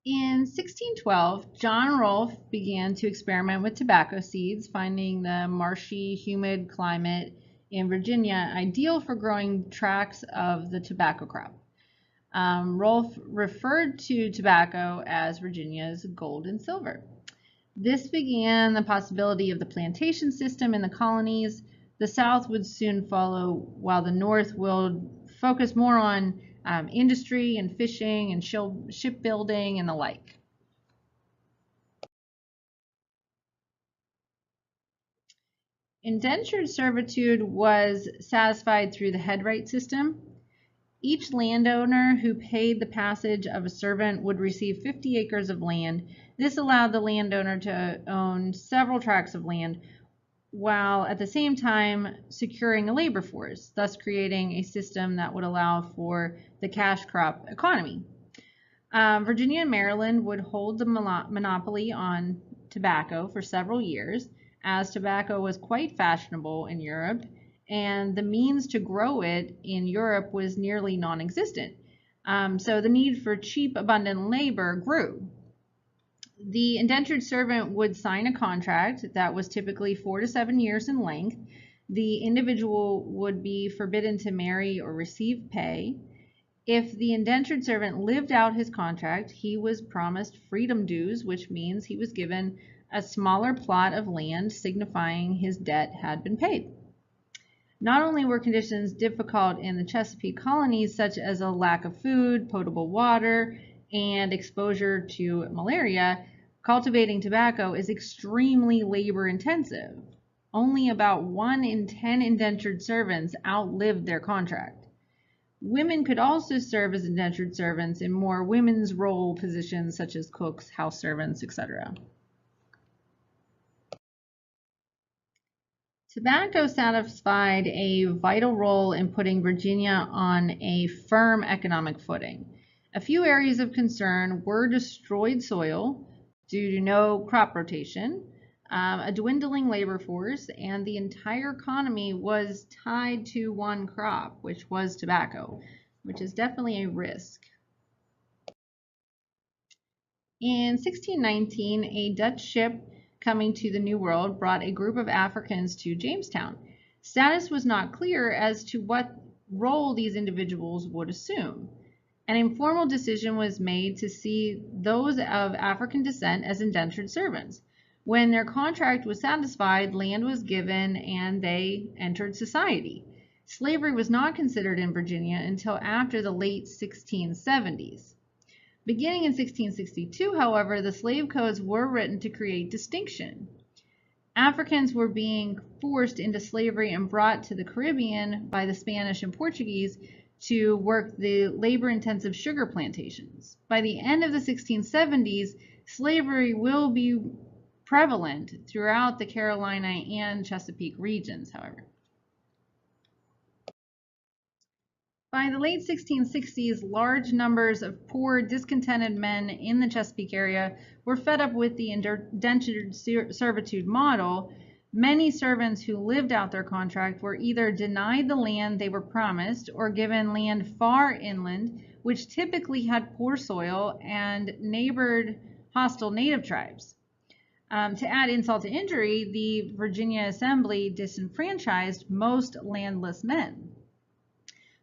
In 1612, John Rolfe began to experiment with tobacco seeds, finding the marshy, humid climate in Virginia ideal for growing tracts of the tobacco crop. Rolfe referred to tobacco as Virginia's gold and silver. This began the possibility of the plantation system in the colonies. The South would soon follow, while the North would focus more on industry and fishing and shipbuilding and the like. Indentured servitude was satisfied through the headright system. Each landowner who paid the passage of a servant would receive 50 acres of land. This allowed the landowner to own several tracts of land, while at the same time securing a labor force, thus creating a system that would allow for the cash crop economy. Virginia and Maryland would hold the monopoly on tobacco for several years, as tobacco was quite fashionable in Europe, and the means to grow it in Europe was nearly non-existent. So the need for cheap, abundant labor grew. The indentured servant would sign a contract that was typically 4 to 7 years in length. The individual would be forbidden to marry or receive pay. If the indentured servant lived out his contract, he was promised freedom dues, which means he was given a smaller plot of land signifying his debt had been paid. Not only were conditions difficult in the Chesapeake colonies, such as a lack of food, potable water, and exposure to malaria, cultivating tobacco is extremely labor intensive. Only about 1 in 10 indentured servants outlived their contract. Women could also serve as indentured servants in more women's role positions such as cooks, house servants, etc. Tobacco satisfied a vital role in putting Virginia on a firm economic footing. A few areas of concern were destroyed soil due to no crop rotation, a dwindling labor force, and the entire economy was tied to one crop, which was tobacco, which is definitely a risk. In 1619, a Dutch ship coming to the New World brought a group of Africans to Jamestown. Status was not clear as to what role these individuals would assume. An informal decision was made to see those of African descent as indentured servants. When their contract was satisfied, land was given and they entered society. Slavery was not considered in Virginia until after the late 1670s. Beginning in 1662, however, the slave codes were written to create distinction. Africans were being forced into slavery and brought to the Caribbean by the Spanish and Portuguese to work the labor-intensive sugar plantations. By the end of the 1670s, slavery will be prevalent throughout the Carolina and Chesapeake regions, however. By the late 1660s, large numbers of poor, discontented men in the Chesapeake area were fed up with the indentured servitude model. Many servants who lived out their contract were either denied the land they were promised or given land far inland, which typically had poor soil and neighbored hostile native tribes. To add insult to injury, the Virginia Assembly disenfranchised most landless men.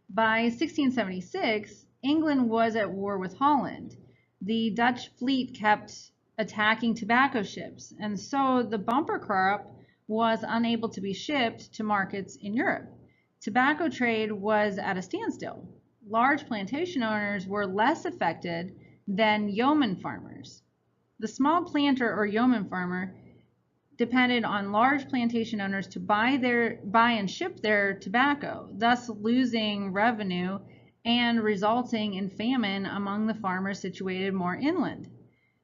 By 1676, England was at war with Holland. The Dutch fleet kept attacking tobacco ships, and so the bumper crop was unable to be shipped to markets in Europe. Tobacco trade was at a standstill. Large plantation owners were less affected than yeoman farmers. The small planter or yeoman farmer depended on large plantation owners to buy and ship their tobacco, thus losing revenue and resulting in famine among the farmers situated more inland.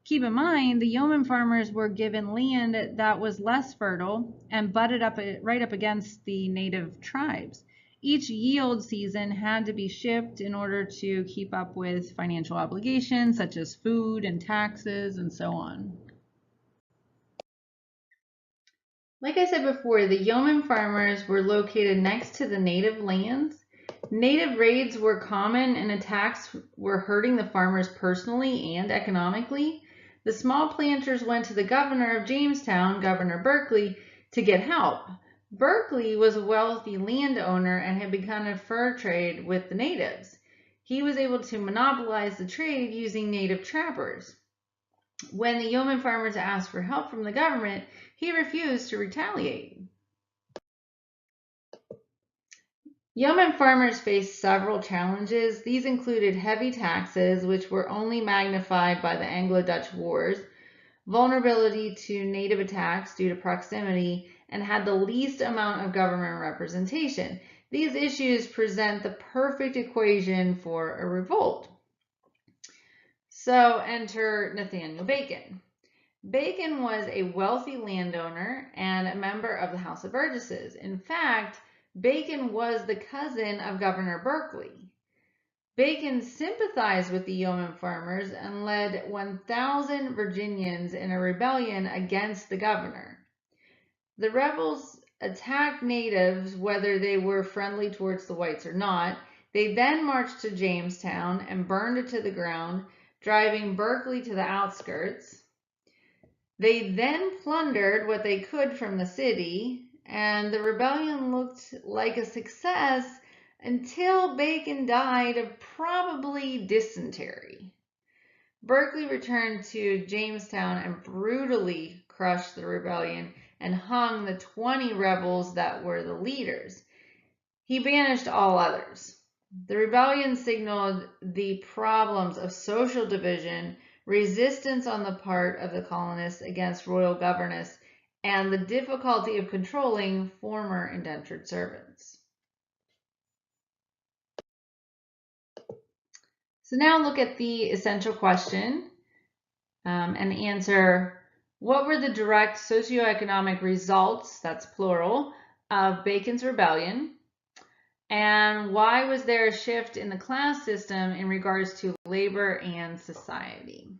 Keep in mind, the yeoman farmers were given land that was less fertile and butted up right up against the native tribes. Each yield season had to be shipped in order to keep up with financial obligations such as food and taxes and so on. Like I said before, the yeoman farmers were located next to the native lands. Native raids were common and attacks were hurting the farmers personally and economically. The small planters went to the governor of Jamestown, Governor Berkeley, to get help. Berkeley was a wealthy landowner and had begun a fur trade with the natives. He was able to monopolize the trade using native trappers. When the yeoman farmers asked for help from the government, he refused to retaliate. Yeoman farmers faced several challenges. These included heavy taxes, which were only magnified by the Anglo-Dutch Wars, vulnerability to native attacks due to proximity, and had the least amount of government representation. These issues present the perfect equation for a revolt. So enter Nathaniel Bacon. Bacon was a wealthy landowner and a member of the House of Burgesses. In fact, Bacon was the cousin of Governor Berkeley. Bacon sympathized with the yeoman farmers and led 1,000 Virginians in a rebellion against the governor. The rebels attacked natives whether they were friendly towards the whites or not. They then marched to Jamestown and burned it to the ground, driving Berkeley to the outskirts. They then plundered what they could from the city, and the rebellion looked like a success until Bacon died of probably dysentery. Berkeley returned to Jamestown and brutally crushed the rebellion and hung the 20 rebels that were the leaders. He banished all others. The rebellion signaled the problems of social division, resistance on the part of the colonists against royal governance, and the difficulty of controlling former indentured servants. So now look at the essential question and answer, what were the direct socioeconomic results, that's plural, of Bacon's rebellion? And why was there a shift in the class system in regards to labor and society?